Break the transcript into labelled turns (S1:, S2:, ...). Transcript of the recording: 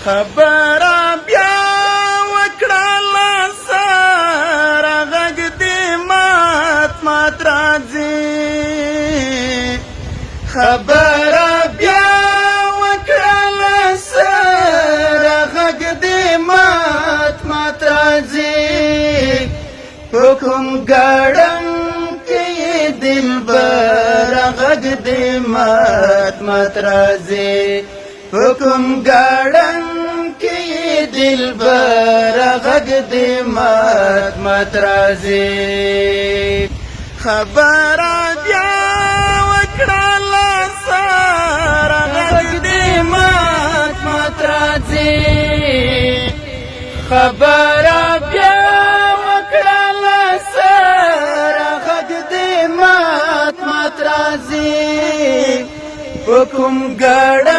S1: خبر بیا وکړه سره غږ دې مات راځي خبر بیا وکړه سره غږ دې مات راځي حکم ګړن کې دلبر غږ دې مات راځي حکم ګړن کې دلبر غږ دې مات راځي خبر بیا وکړه سره غږ دې مات راځي خبر بیا وکړه سره غږ دې مات راځي حکم ګړن